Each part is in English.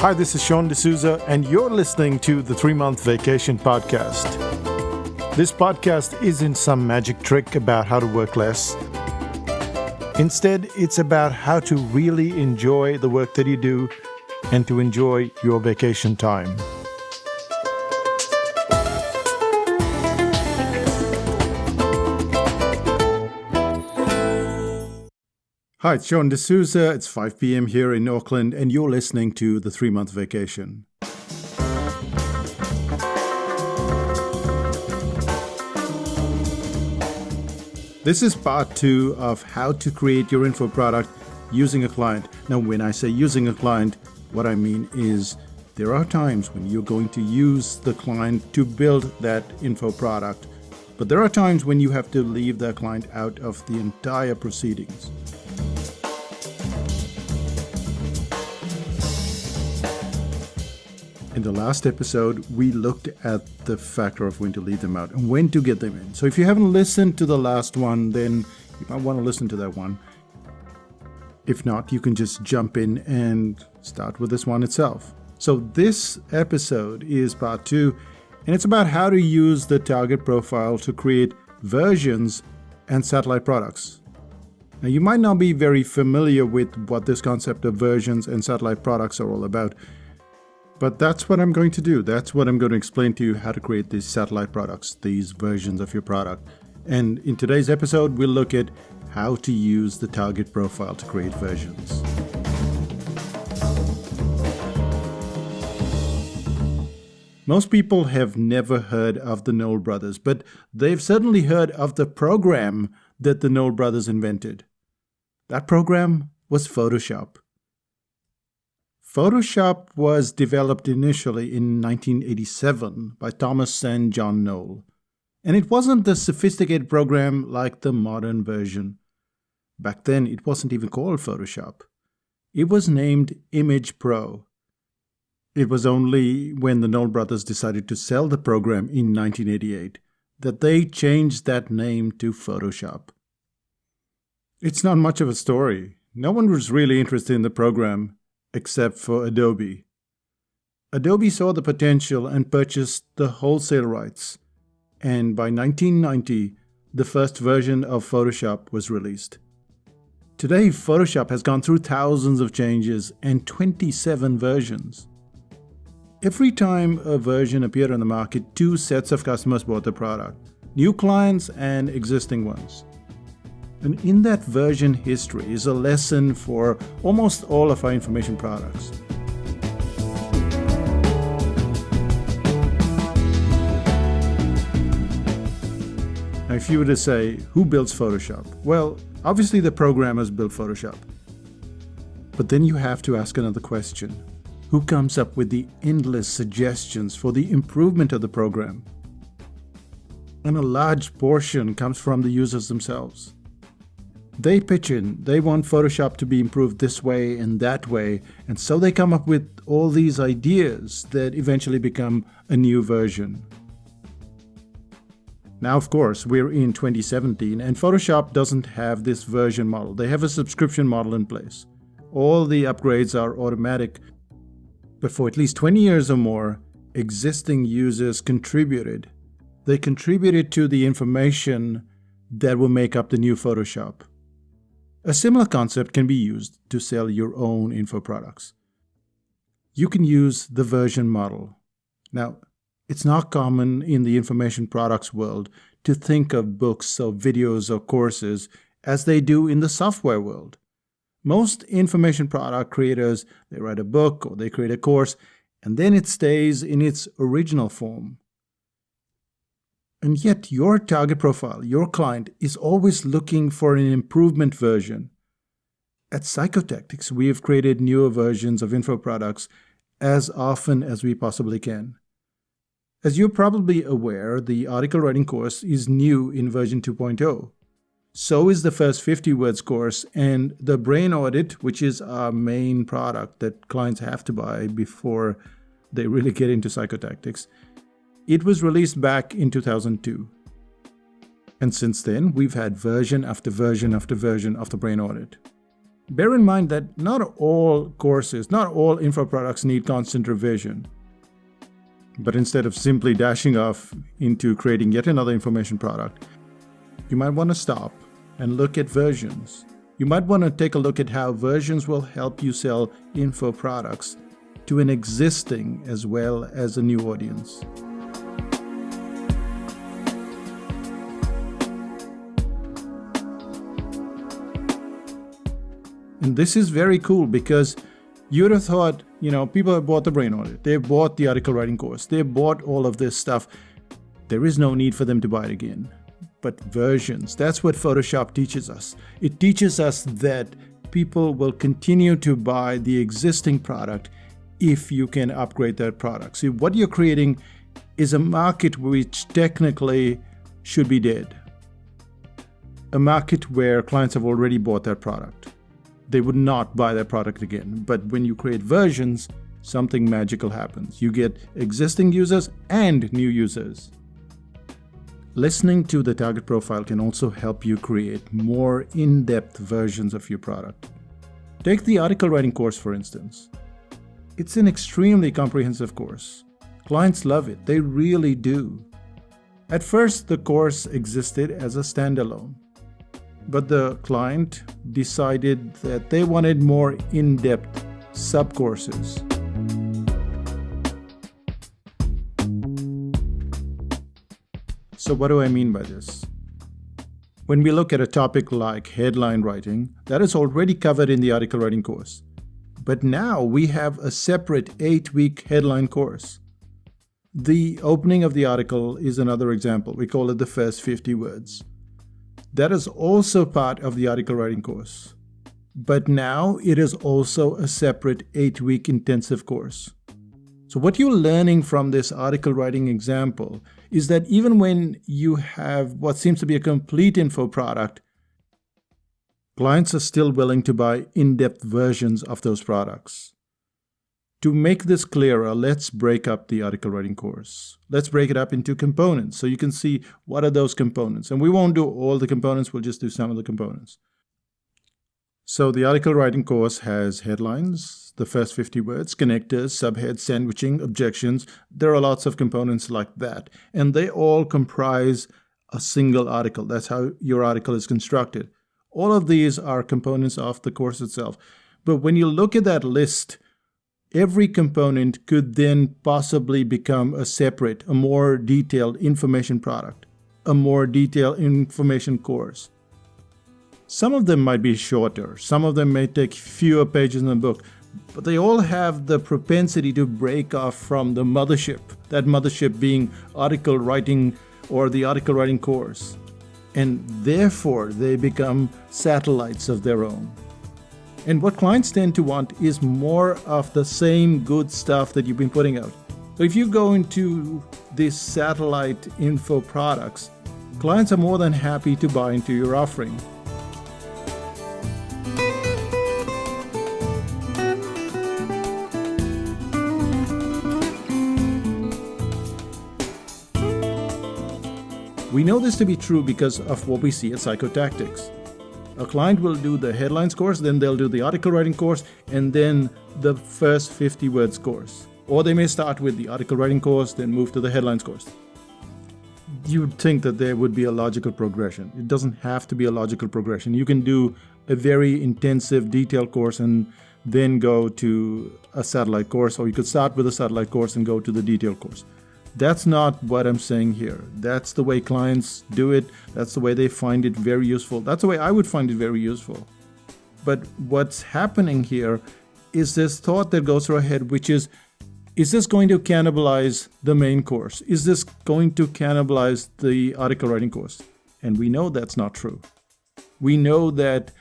Hi, this is Sean D'Souza, and you're listening to the 3-Month Vacation Podcast. This podcast isn't some magic trick about how to work less. Instead, it's about how to really enjoy the work that you do and to enjoy your vacation time. Hi, it's Sean D'Souza. It's 5 p.m. here in Auckland, and you're listening to the 3-Month Vacation. This is part 2 of how to create your info product using a client. Now, when I say using a client, what I mean is there are times when you're going to use the client to build that info product, but there are times when you have to leave the client out of the entire proceedings. In the last episode, we looked at the factor of when to leave them out and when to get them in. So if you haven't listened to the last one, then you might want to listen to that one. If not, you can just jump in and start with this one itself. So this episode is part 2, and it's about how to use the target profile to create versions and satellite products. Now, you might not be very familiar with what this concept of versions and satellite products are all about. But that's what I'm going to do. That's what I'm going to explain to you, how to create these satellite products, these versions of your product. And in today's episode, we'll look at how to use the target profile to create versions. Most people have never heard of the Knoll brothers, but they've certainly heard of the program that the Knoll brothers invented. That program was Photoshop. Photoshop was developed initially in 1987 by Thomas and John Knoll, and it wasn't the sophisticated program like the modern version. Back then, it wasn't even called Photoshop. It was named Image Pro. It was only when the Knoll brothers decided to sell the program in 1988 that they changed that name to Photoshop. It's not much of a story. No one was really interested in the program, except for Adobe. Adobe saw the potential and purchased the wholesale rights, and by 1990, the first version of Photoshop was released. Today, Photoshop has gone through thousands of changes and 27 versions. Every time a version appeared on the market, 2 sets of customers bought the product, new clients and existing ones. And in that version history is a lesson for almost all of our information products. Now, if you were to say, who builds Photoshop? Well, obviously the programmers build Photoshop. But then you have to ask another question. Who comes up with the endless suggestions for the improvement of the program? And a large portion comes from the users themselves. They pitch in, they want Photoshop to be improved this way and that way, and so they come up with all these ideas that eventually become a new version. Now, of course, we're in 2017, and Photoshop doesn't have this version model. They have a subscription model in place. All the upgrades are automatic, but for at least 20 years or more, existing users contributed. They contributed to the information that will make up the new Photoshop. A similar concept can be used to sell your own info products. You can use the version model. Now, it's not common in the information products world to think of books or videos or courses as they do in the software world. Most information product creators, they write a book or they create a course, and then it stays in its original form. And yet your target profile, your client, is always looking for an improvement version. At Psychotactics, we have created newer versions of info products as often as we possibly can. As you're probably aware, the article writing course is new in version 2.0. So is the first 50 words course, and the brain audit, which is our main product that clients have to buy before they really get into Psychotactics. It was released back in 2002. And since then, we've had version after version after version of the brain audit. Bear in mind that not all courses, not all info products need constant revision. But instead of simply dashing off into creating yet another information product, you might want to stop and look at versions. You might want to take a look at how versions will help you sell info products to an existing as well as a new audience. And this is very cool because you would have thought, people have bought the brain audit, they've bought the article writing course, they've bought all of this stuff. There is no need for them to buy it again. But versions, that's what Photoshop teaches us. It teaches us that people will continue to buy the existing product if you can upgrade that product. See, what you're creating is a market which technically should be dead. A market where clients have already bought that product. They would not buy that product again. But when you create versions, something magical happens. You get existing users and new users. Listening to the target profile can also help you create more in-depth versions of your product. Take the article writing course, for instance. It's an extremely comprehensive course. Clients love it. They really do. At first, the course existed as a standalone. But the client decided that they wanted more in-depth sub-courses. So what do I mean by this? When we look at a topic like headline writing, that is already covered in the article writing course. But now we have a separate 8-week headline course. The opening of the article is another example. We call it the first 50 words. That is also part of the article writing course. But now it is also a separate 8-week intensive course. So what you're learning from this article writing example is that even when you have what seems to be a complete info product, clients are still willing to buy in-depth versions of those products. To make this clearer, let's break up the article writing course. Let's break it up into components so you can see what are those components. And we won't do all the components, we'll just do some of the components. So the article writing course has headlines, the first 50 words, connectors, subheads, sandwiching, objections. There are lots of components like that. And they all comprise a single article. That's how your article is constructed. All of these are components of the course itself. But when you look at that list, every component could then possibly become a separate, a more detailed information product, a more detailed information course. Some of them might be shorter, some of them may take fewer pages in the book, but they all have the propensity to break off from the mothership, that mothership being article writing or the article writing course. And therefore, they become satellites of their own. And what clients tend to want is more of the same good stuff that you've been putting out. So if you go into these satellite info products, clients are more than happy to buy into your offering. We know this to be true because of what we see at Psychotactics. A client will do the headlines course, then they'll do the article writing course, and then the first 50 words course. Or they may start with the article writing course, then move to the headlines course. You'd think that there would be a logical progression. It doesn't have to be a logical progression. You can do a very intensive detailed course and then go to a satellite course, or you could start with a satellite course and go to the detailed course. That's not what I'm saying here. That's the way clients do it. That's the way they find it very useful. That's the way I would find it very useful. But what's happening here is this thought that goes through our head, which is this going to cannibalize the main course? Is this going to cannibalize the article writing course? And we know that's not true. We know that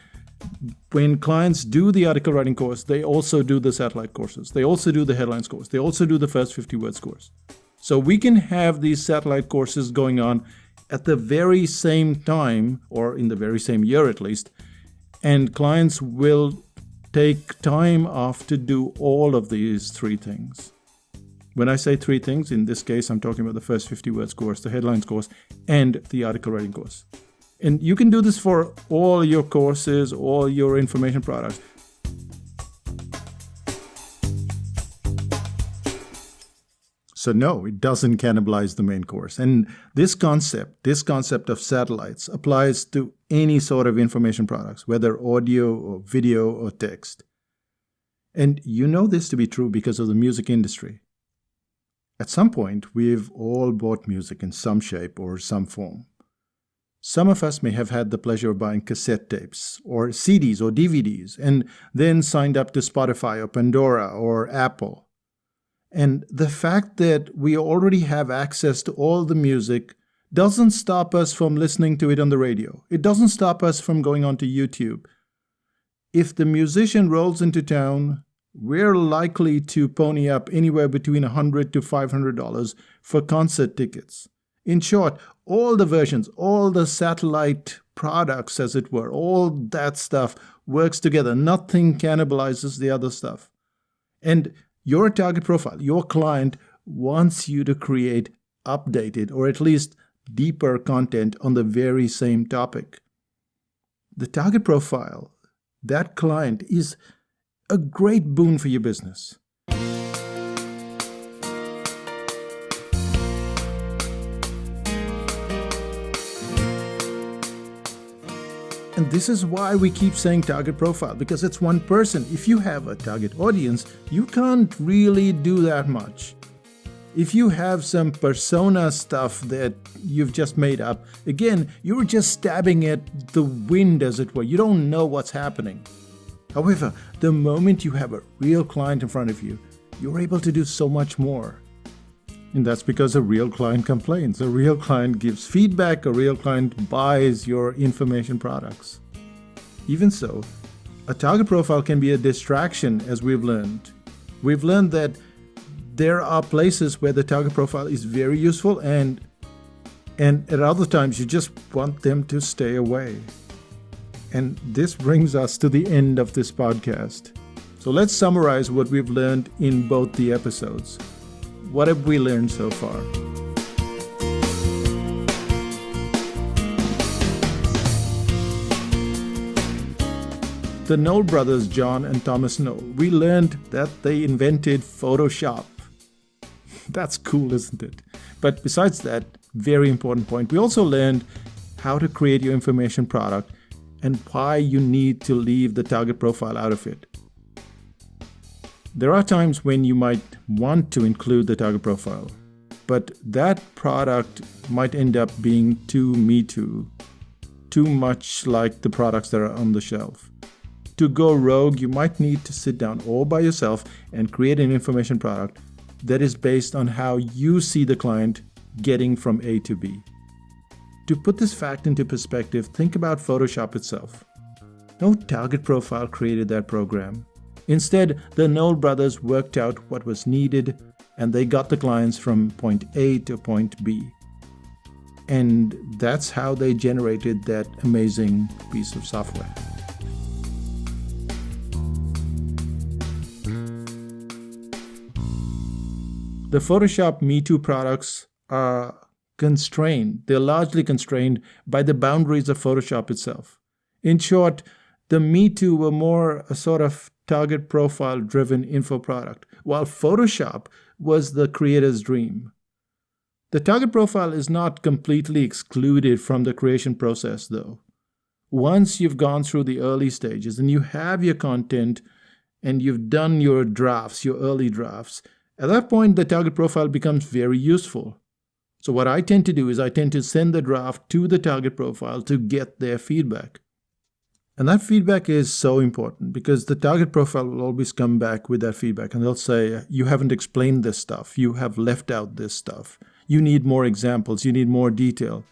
when clients do the article writing course, they also do the satellite courses. They also do the headlines course. They also do the first 50 words course. So we can have these satellite courses going on at the very same time, or in the very same year at least, and clients will take time off to do all of these three things. When I say three things, in this case, I'm talking about the first 50 words course, the headlines course, and the article writing course. And you can do this for all your courses, all your information products. So no, it doesn't cannibalize the main course. And this concept of satellites applies to any sort of information products, whether audio or video or text. And you know this to be true because of the music industry. At some point, we've all bought music in some shape or some form. Some of us may have had the pleasure of buying cassette tapes or CDs or DVDs and then signed up to Spotify or Pandora or Apple. And the fact that we already have access to all the music doesn't stop us from listening to it on the radio. It doesn't stop us from going onto YouTube. If the musician rolls into town, we're likely to pony up anywhere between $100 to $500 for concert tickets. In short, all the versions, all the satellite products, as it were, all that stuff works together. Nothing cannibalizes the other stuff. And your target profile, your client, wants you to create updated or at least deeper content on the very same topic. The target profile, that client, is a great boon for your business. And this is why we keep saying target profile, because it's one person. If you have a target audience, you can't really do that much. If you have some persona stuff that you've just made up, again, you're just stabbing at the wind, as it were. You don't know what's happening. However, the moment you have a real client in front of you, you're able to do so much more. And that's because a real client complains, a real client gives feedback, a real client buys your information products. Even so, a target profile can be a distraction, as we've learned. We've learned that there are places where the target profile is very useful and at other times you just want them to stay away. And this brings us to the end of this podcast. So let's summarize what we've learned in both the episodes. What have we learned so far? The Knoll brothers, John and Thomas Knoll, we learned that they invented Photoshop. That's cool, isn't it? But besides that very important point, we also learned how to create your information product and why you need to leave the target profile out of it. There are times when you might want to include the target profile, but that product might end up being too me too much like the products that are on the shelf. To go rogue, you might need to sit down all by yourself and create an information product that is based on how you see the client getting from A to B. To put this fact into perspective, think about Photoshop itself. No target profile created that program. Instead, the Knoll brothers worked out what was needed and they got the clients from point A to point B. And that's how they generated that amazing piece of software. The Photoshop Me Too products are constrained. They're largely constrained by the boundaries of Photoshop itself. In short, the Me Too were more a sort of target profile driven info product, while Photoshop was the creator's dream. The target profile is not completely excluded from the creation process though. Once you've gone through the early stages and you have your content and you've done your drafts, your early drafts, at that point the target profile becomes very useful. So what I tend to do is I tend to send the draft to the target profile to get their feedback. And that feedback is so important because the target profile will always come back with that feedback and they'll say, you haven't explained this stuff, you have left out this stuff, you need more examples, you need more detail.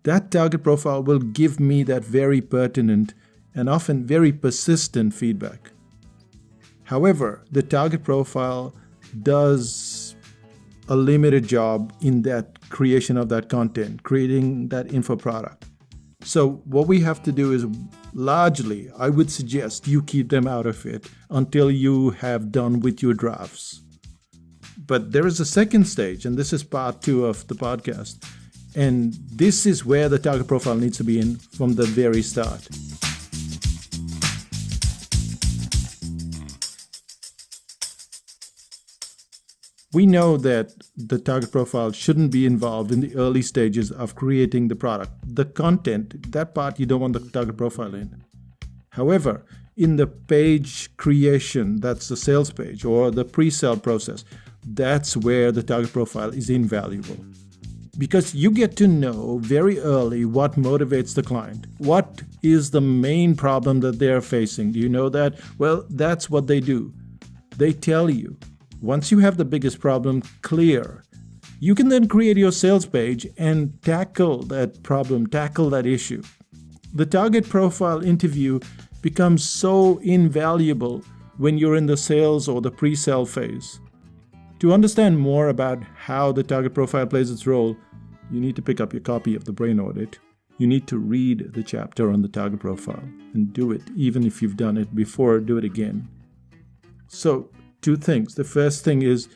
That target profile will give me that very pertinent and often very persistent feedback. However, the target profile does a limited job in that creation of that content, creating that info product. So what we have to do is largely, I would suggest you keep them out of it until you have done with your drafts. But there is a second stage, and this is part 2 of the podcast. And this is where the target profile needs to be in from the very start. We know that the target profile shouldn't be involved in the early stages of creating the product. The content, that part you don't want the target profile in. However, in the page creation, that's the sales page, or the pre-sale process, that's where the target profile is invaluable. Because you get to know very early what motivates the client. What is the main problem that they're facing? Do you know that? Well, that's what they do. They tell you. Once you have the biggest problem clear, you can then create your sales page and tackle that problem, tackle that issue. The target profile interview becomes so invaluable when you're in the sales or the pre-sale phase. To understand more about how the target profile plays its role, you need to pick up your copy of the Brain Audit. You need to read the chapter on the target profile and do it. Even if you've done it before, do it again. So, two things. The first thing is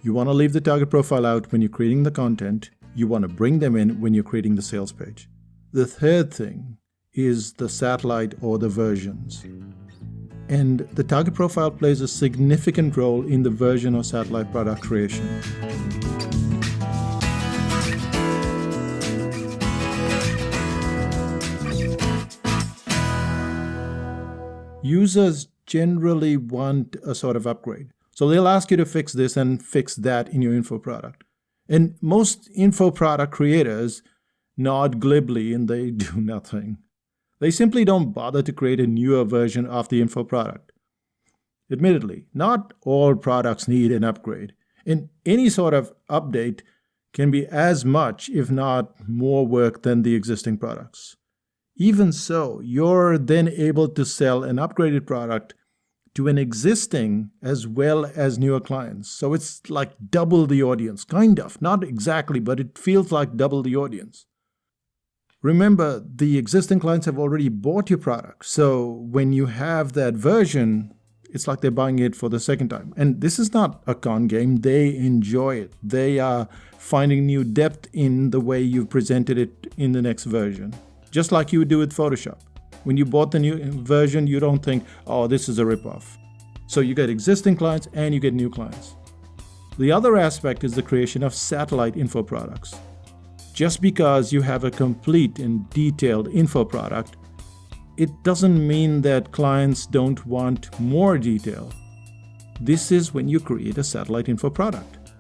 you want to leave the target profile out when you're creating the content. You want to bring them in when you're creating the sales page. The third thing is the satellite or the versions. And the target profile plays a significant role in the version or satellite product creation. Users generally want a sort of upgrade. So they'll ask you to fix this and fix that in your info product. And most info product creators nod glibly and they do nothing. They simply don't bother to create a newer version of the info product. Admittedly, not all products need an upgrade, and any sort of update can be as much, if not more work than the existing products. Even so, you're then able to sell an upgraded product to an existing as well as newer clients. So it's like double the audience, kind of. Not exactly, but it feels like double the audience. Remember, the existing clients have already bought your product. So when you have that version, it's like they're buying it for the second time. And this is not a con game. They enjoy it. They are finding new depth in the way you've presented it in the next version. Just like you would do with Photoshop. When you bought the new version, you don't think, oh, this is a ripoff. So you get existing clients and you get new clients. The other aspect is the creation of satellite info products. Just because you have a complete and detailed info product, it doesn't mean that clients don't want more detail. This is when you create a satellite info product.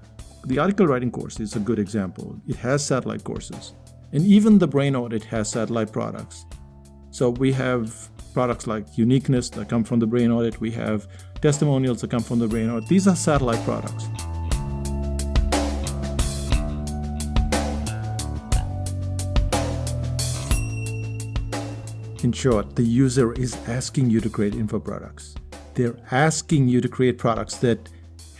The article writing course is a good example. It has satellite courses. And even the Brain Audit has satellite products. So we have products like uniqueness that come from the Brain Audit. We have testimonials that come from the Brain Audit. These are satellite products. In short, the user is asking you to create info products. They're asking you to create products that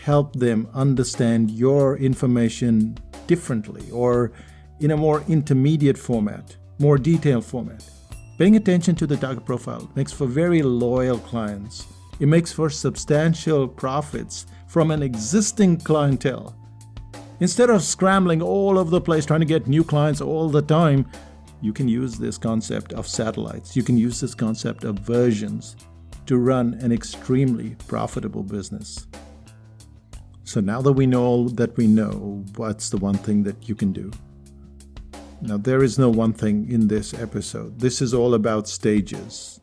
help them understand your information differently or in a more intermediate format, more detailed format. Paying attention to the target profile makes for very loyal clients. It makes for substantial profits from an existing clientele. Instead of scrambling all over the place trying to get new clients all the time, you can use this concept of satellites. You can use this concept of versions to run an extremely profitable business. So now that we know all that we know, what's the one thing that you can do? Now, there is no one thing in this episode. This is all about stages.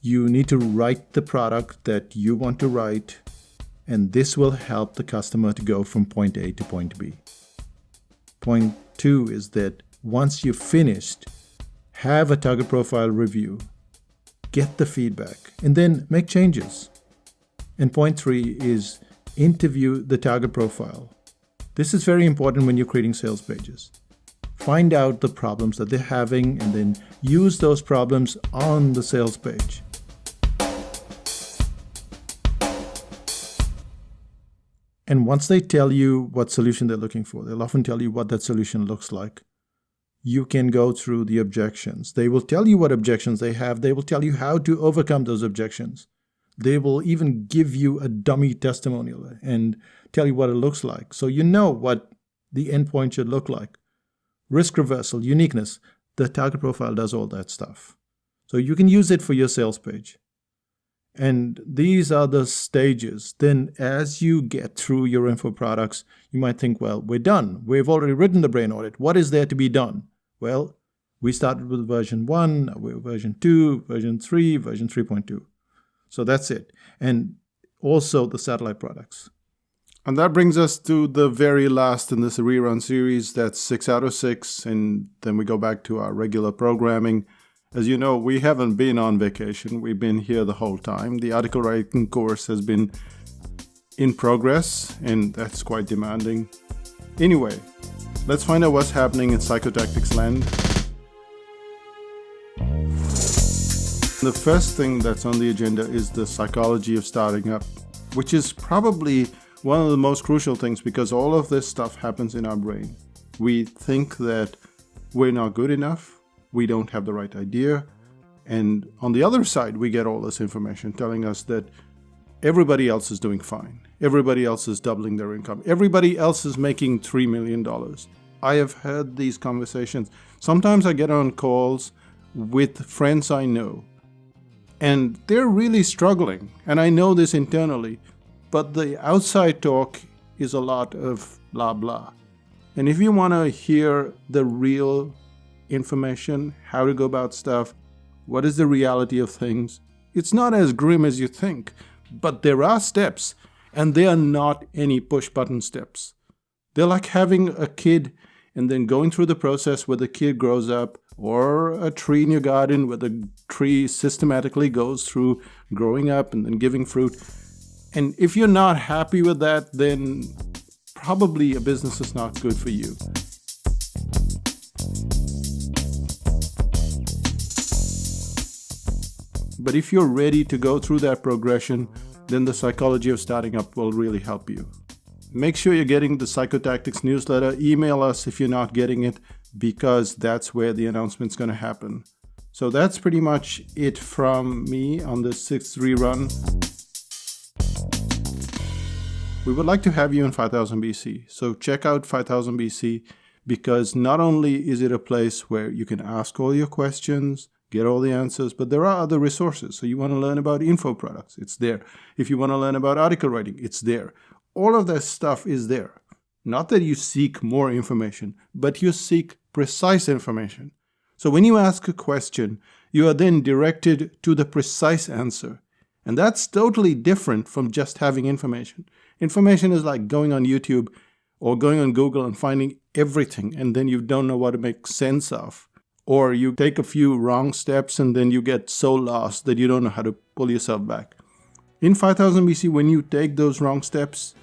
You need to write the product that you want to write, and this will help the customer to go from point A to point B. Point 2 is that once you've finished, have a target profile review, get the feedback, and then make changes. And point 3 is interview the target profile. This is very important when you're creating sales pages. Find out the problems that they're having and then use those problems on the sales page. And once they tell you what solution they're looking for, they'll often tell you what that solution looks like. You can go through the objections. They will tell you what objections they have. They will tell you how to overcome those objections. They will even give you a dummy testimonial and tell you what it looks like. So you know what the endpoint should look like. risk reversal, uniqueness. The target profile does all that stuff. So you can use it for your sales page. And these are the stages. Then as you get through your info products, you might think, well, we're done. We've already written the brain audit. What is there to be done? Well, we started with version 1, we're version 2, version 3, version 3.2. So that's it. And also the satellite products. And that brings us to the very last in this Rerun series. That's 6 out of 6. And then we go back to our regular programming. As you know, we haven't been on vacation. We've been here the whole time. The article writing course has been in progress, and that's quite demanding. Anyway, let's find out what's happening in psychotactics land. The first thing that's on the agenda is the psychology of starting up, which is probably one of the most crucial things because all of this stuff happens in our brain. We think that we're not good enough, we don't have the right idea, and on the other side, we get all this information telling us that everybody else is doing fine. Everybody else is doubling their income. Everybody else is making $3 million. I have had these conversations. Sometimes I get on calls with friends I know, and they're really struggling. And I know this internally, but the outside talk is a lot of blah, blah. And if you want to hear the real information, how to go about stuff, what is the reality of things, it's not as grim as you think, but there are steps, and they are not any push-button steps. They're like having a kid and then going through the process where the kid grows up, or a tree in your garden where the tree systematically goes through growing up and then giving fruit. And if you're not happy with that, then probably a business is not good for you. But if you're ready to go through that progression, then the psychology of starting up will really help you. Make sure you're getting the Psychotactics newsletter. Email us if you're not getting it, because that's where the announcement's going to happen. So that's pretty much it from me on the 6th rerun. We would like to have you in 5000 BC. So check out 5000 BC, because not only is it a place where you can ask all your questions, get all the answers, but there are other resources. So you want to learn about info products, it's there. If you want to learn about article writing, it's there. All of that stuff is there. Not that you seek more information, but you seek precise information. So when you ask a question, you are then directed to the precise answer. And that's totally different from just having information. Information is like going on YouTube or going on Google and finding everything, and then you don't know what to make sense of. Or you take a few wrong steps and then you get so lost that you don't know how to pull yourself back. In 5000 BC, when you take those wrong steps,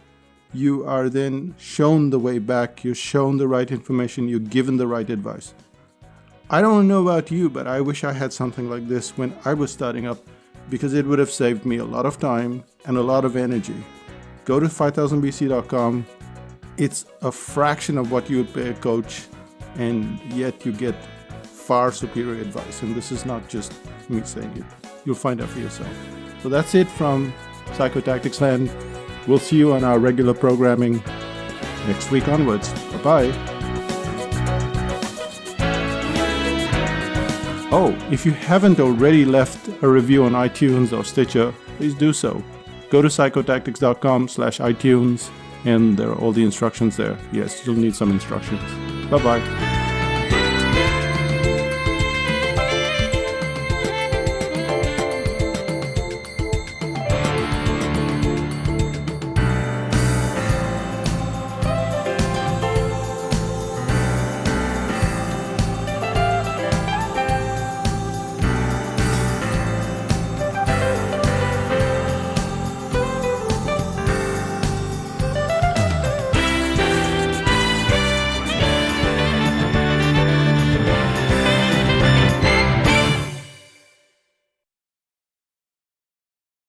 you are then shown the way back, you're shown the right information, you're given the right advice. I don't know about you, but I wish I had something like this when I was starting up, because it would have saved me a lot of time and a lot of energy. Go to 5000bc.com. It's a fraction of what you would pay a coach, and yet you get far superior advice. And this is not just me saying it. You'll find out for yourself. So that's it from Psychotactics Land. We'll see you on our regular programming next week onwards. Bye-bye. Oh, if you haven't already left a review on iTunes or Stitcher, please do so. Go to psychotactics.com/iTunes, and there are all the instructions there. Yes, you'll need some instructions. Bye-bye.